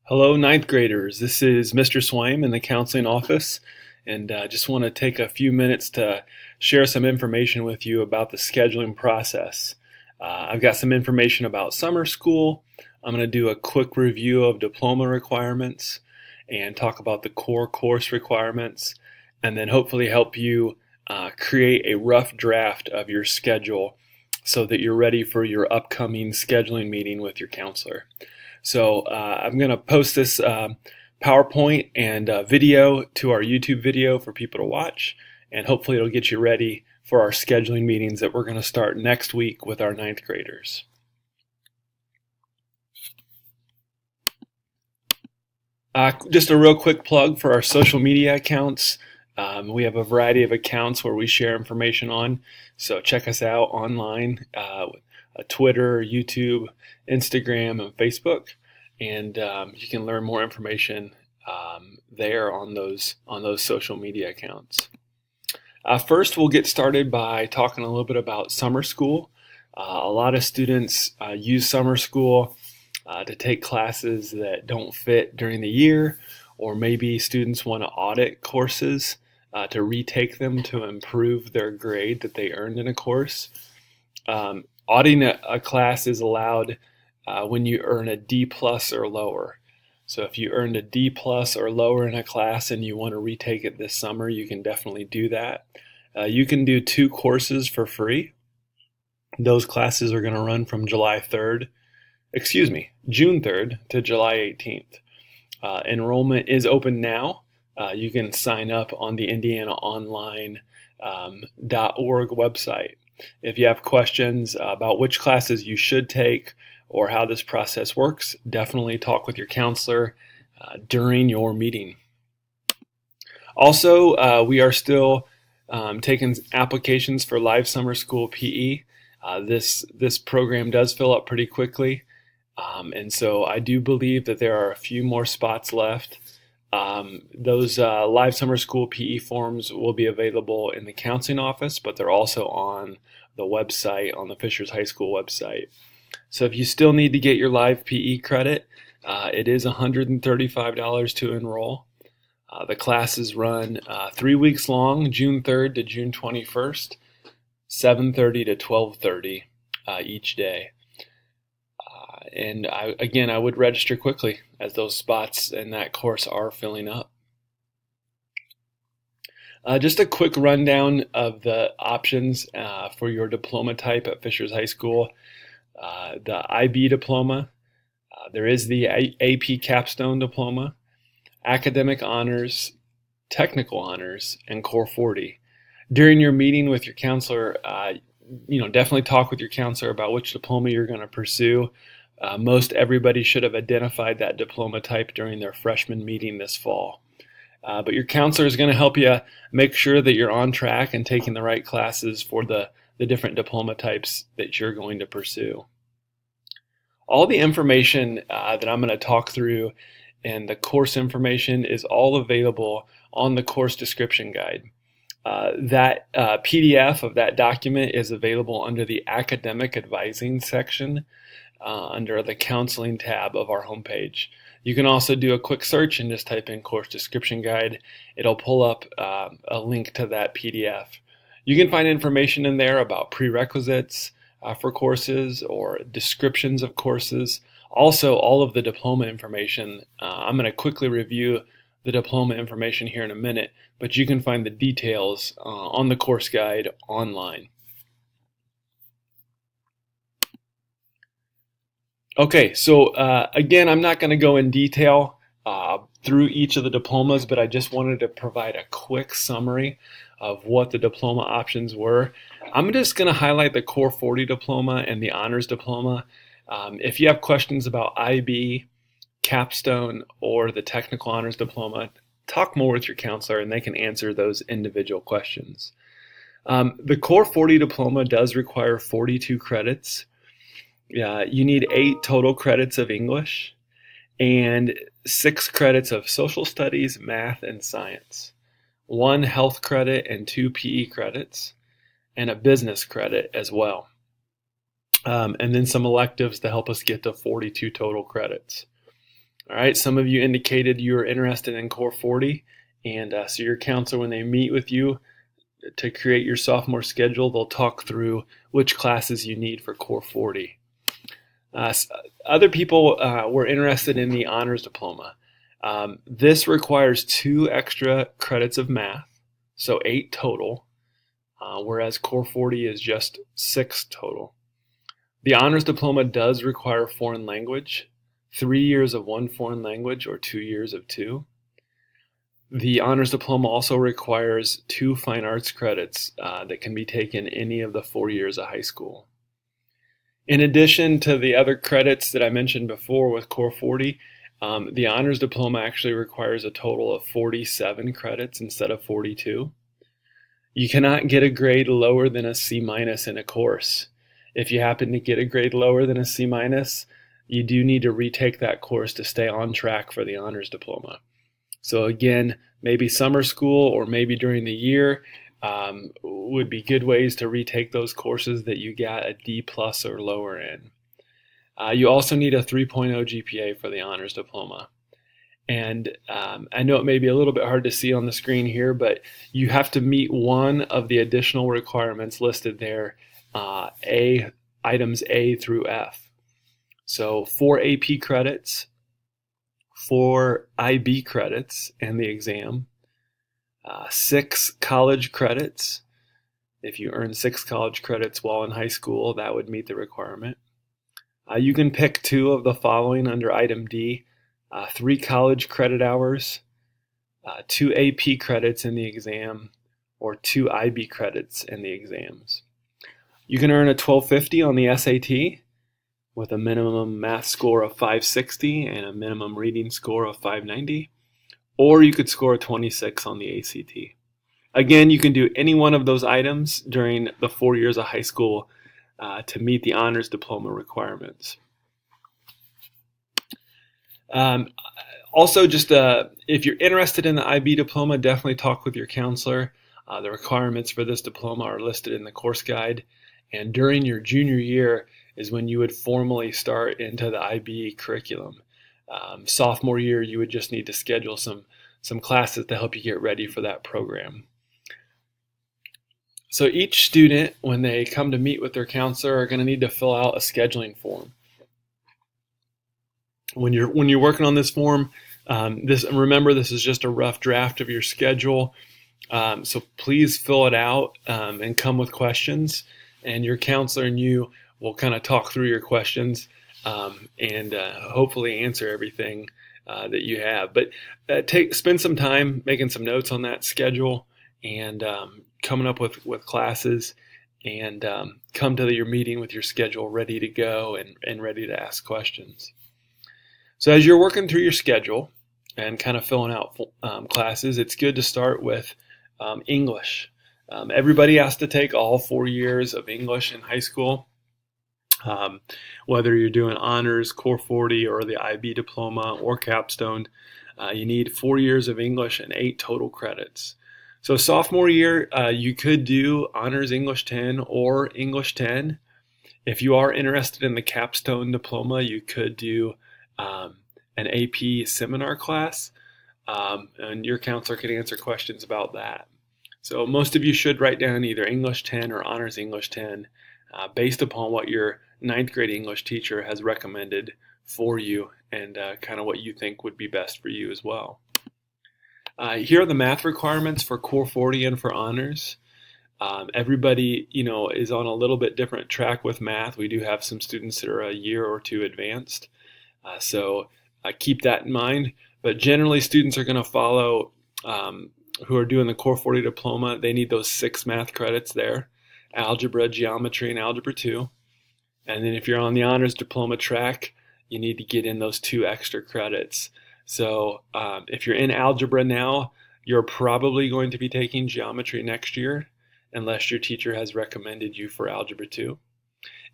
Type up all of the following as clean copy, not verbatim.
Hello, ninth graders. This is Mr. Swaim in the counseling office, and just want to take a few minutes to share some information with you about the scheduling process. I've got some information about summer school. I'm going to do a quick review of diploma requirements and talk about the core course requirements, and then hopefully help you create a rough draft of your schedule so that you're ready for your upcoming scheduling meeting with your counselor. So I'm going to post this PowerPoint and video to our YouTube video for people to watch, and hopefully it'll get you ready for our scheduling meetings that we're going to start next week with our ninth graders. Just a real quick plug for our social media accounts. We have a variety of accounts where we share information on, so check us out online. Twitter, YouTube, Instagram, and Facebook, and you can learn more information there on those social media accounts. First, we'll get started by talking a little bit about summer school. A lot of students use summer school to take classes that don't fit during the year, or maybe students want to audit courses to retake them to improve their grade that they earned in a course. Auditing a class is allowed when you earn a D plus or lower. So if you earned a D plus or lower in a class and you want to retake it this summer, you can definitely do that. You can do 2 courses for free. Those classes are going to run from June 3rd to July 18th. Enrollment is open now. You can sign up on the indianaonline.org website. If you have questions about which classes you should take or how this process works, definitely talk with your counselor during your meeting. Also, we are still taking applications for live summer school PE. This program does fill up pretty quickly, and so I do believe that there are a few more spots left. Those live summer school PE forms will be available in the counseling office, but they're also on the website, on the Fishers High School website. So if you still need to get your live PE credit, it is $135 to enroll. The classes run 3 weeks long, June 3rd to June 21st, 7:30 to 12:30 each day. And I would register quickly, as those spots in that course are filling up. Just a quick rundown of the options for your diploma type at Fishers High School. The IB diploma, there is the AP capstone diploma, academic honors, technical honors, and core 40. During your meeting with your counselor, definitely talk with your counselor about which diploma you're going to pursue. Most everybody should have identified that diploma type during their freshman meeting this fall. But your counselor is going to help you make sure that you're on track and taking the right classes for the different diploma types that you're going to pursue. All the information that I'm going to talk through and the course information is all available on the course description guide. That PDF of that document is available under the academic advising section under the counseling tab of our homepage. You can also do a quick search and just type in course description guide. It'll pull up a link to that PDF. You can find information in there about prerequisites for courses or descriptions of courses. Also, all of the diploma information. I'm going to quickly review the diploma information here in a minute, but you can find the details on the course guide online. Okay, so again, I'm not going to go in detail through each of the diplomas, but I just wanted to provide a quick summary of what the diploma options were. I'm just going to highlight the Core 40 diploma and the Honors diploma. If you have questions about IB, capstone, or the Technical Honors diploma, talk more with your counselor and they can answer those individual questions. The Core 40 diploma does require 42 credits. You need 8 total credits of English and 6 credits of social studies, math, and science, 1 health credit and 2 PE credits, and a business credit as well. And then some electives to help us get to 42 total credits. All right, some of you indicated you were interested in Core 40, and so your counselor, when they meet with you to create your sophomore schedule, they'll talk through which classes you need for Core 40. Other people were interested in the honors diploma. This requires 2 extra credits of math, so 8 total, whereas Core 40 is just 6 total. The honors diploma does require foreign language, 3 years of 1 foreign language or 2 years of 2. The honors diploma also requires 2 fine arts credits that can be taken any of the 4 years of high school. In addition to the other credits that I mentioned before with Core 40, the honors diploma actually requires a total of 47 credits instead of 42. You cannot get a grade lower than a C- in a course. If you happen to get a grade lower than a C-, you do need to retake that course to stay on track for the honors diploma. So again, maybe summer school or maybe during the year would be good ways to retake those courses that you got a D+ or lower in. You also need a 3.0 GPA for the honors diploma. And I know it may be a little bit hard to see on the screen here, but you have to meet one of the additional requirements listed there, items A through F. So 4 AP credits, 4 IB credits and the exam, 6 college credits. If you earn 6 college credits while in high school, that would meet the requirement. You can pick 2 of the following under item D, 3 college credit hours, 2 AP credits in the exam, or 2 IB credits in the exams. You can earn a 1250 on the SAT with a minimum math score of 560 and a minimum reading score of 590, or you could score a 26 on the ACT. Again, you can do any one of those items during the 4 years of high school to meet the honors diploma requirements. Also, just if you're interested in the IB diploma, definitely talk with your counselor. The requirements for this diploma are listed in the course guide, and during your junior year is when you would formally start into the IB curriculum. Sophomore year, you would just need to schedule some classes to help you get ready for that program. So each student, when they come to meet with their counselor, are going to need to fill out a scheduling form. When you're working on this form, remember this is just a rough draft of your schedule. So please fill it out and come with questions, and your counselor and you will kind of talk through your questions and hopefully answer everything that you have. But spend some time making some notes on that schedule and coming up with classes, and come to your meeting with your schedule ready to go and ready to ask questions. So as you're working through your schedule and kind of filling out classes, it's good to start with English. Everybody has to take all 4 years of English in high school. Whether you're doing honors, Core 40, or the IB diploma or capstone, you need 4 years of English and 8 total credits. So sophomore year, you could do honors English 10 or English 10. If you are interested in the capstone diploma, you could do an AP seminar class, and your counselor can answer questions about that. So most of you should write down either English 10 or honors English 10 based upon what your 9th grade English teacher has recommended for you and kind of what you think would be best for you as well. Here are the math requirements for Core 40 and for honors. Everybody, is on a little bit different track with math. We do have some students that are a year or 2 advanced. So keep that in mind. But generally, students are going to follow, who are doing the Core 40 diploma, they need those 6 math credits there: algebra, geometry, and algebra 2. And then if you're on the honors diploma track, you need to get in those 2 extra credits. So if you're in algebra now, you're probably going to be taking geometry next year, unless your teacher has recommended you for algebra 2.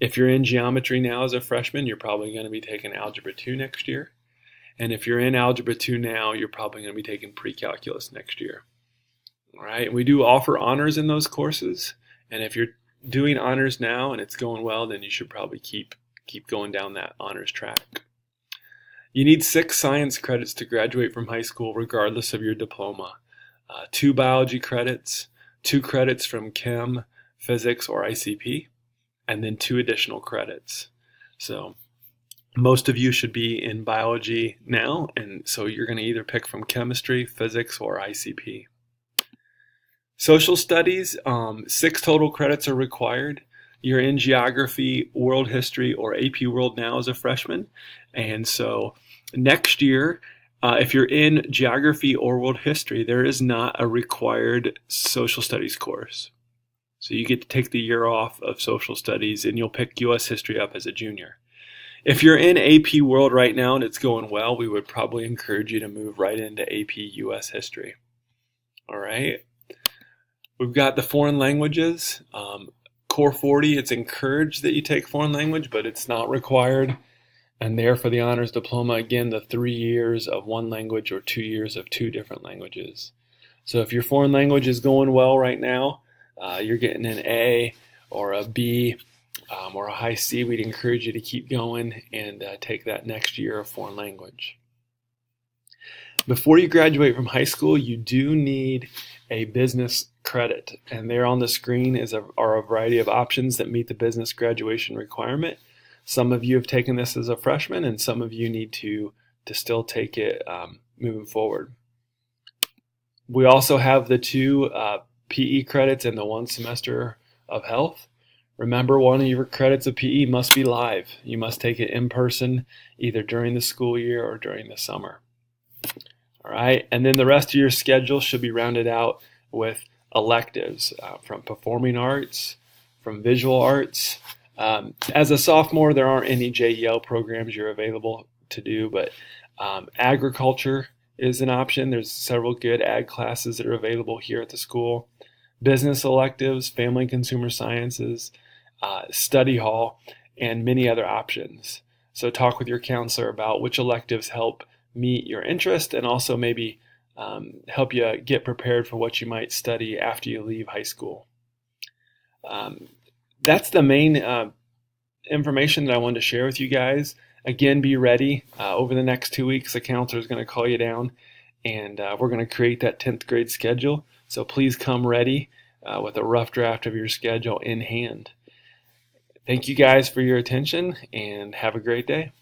If you're in geometry now as a freshman, you're probably going to be taking algebra 2 next year. And if you're in algebra 2 now, you're probably going to be taking pre-calculus next year. All right, we do offer honors in those courses. And if you're doing honors now and it's going well, then you should probably keep going down that honors track. You need 6 science credits to graduate from high school regardless of your diploma. 2 biology credits, 2 credits from chem, physics, or ICP, and then 2 additional credits. So most of you should be in biology now, and so you're going to either pick from chemistry, physics, or ICP. Social studies, 6 total credits are required. You're in geography, world history, or AP World now as a freshman. And so next year, if you're in geography or world history, there is not a required social studies course. So you get to take the year off of social studies and you'll pick US history up as a junior. If you're in AP World right now and it's going well, we would probably encourage you to move right into AP US history. All right. We've got the foreign languages. Core 40, it's encouraged that you take foreign language, but it's not required. And there for the honors diploma, again, the 3 years of one language or 2 years of 2 different languages. So if your foreign language is going well right now, you're getting an A or a B or a high C, we'd encourage you to keep going and take that next year of foreign language. Before you graduate from high school, you do need a business credit, and there on the screen are a variety of options that meet the business graduation requirement. Some of you have taken this as a freshman, and some of you need to still take it moving forward. We also have the 2 PE credits and the 1 semester of health. Remember, one of your credits of PE must be live. You must take it in person either during the school year or during the summer. All right, and then the rest of your schedule should be rounded out with electives from performing arts, from visual arts. As a sophomore, there aren't any JEL programs you're available to do, but agriculture is an option. There's several good ag classes that are available here at the school. Business electives, family and consumer sciences, study hall, and many other options. So talk with your counselor about which electives help meet your interest and also maybe help you get prepared for what you might study after you leave high school. That's the main information that I wanted to share with you guys. Again, be ready. Over the next 2 weeks, the counselor is going to call you down and we're going to create that 10th grade schedule. So please come ready with a rough draft of your schedule in hand. Thank you guys for your attention and have a great day.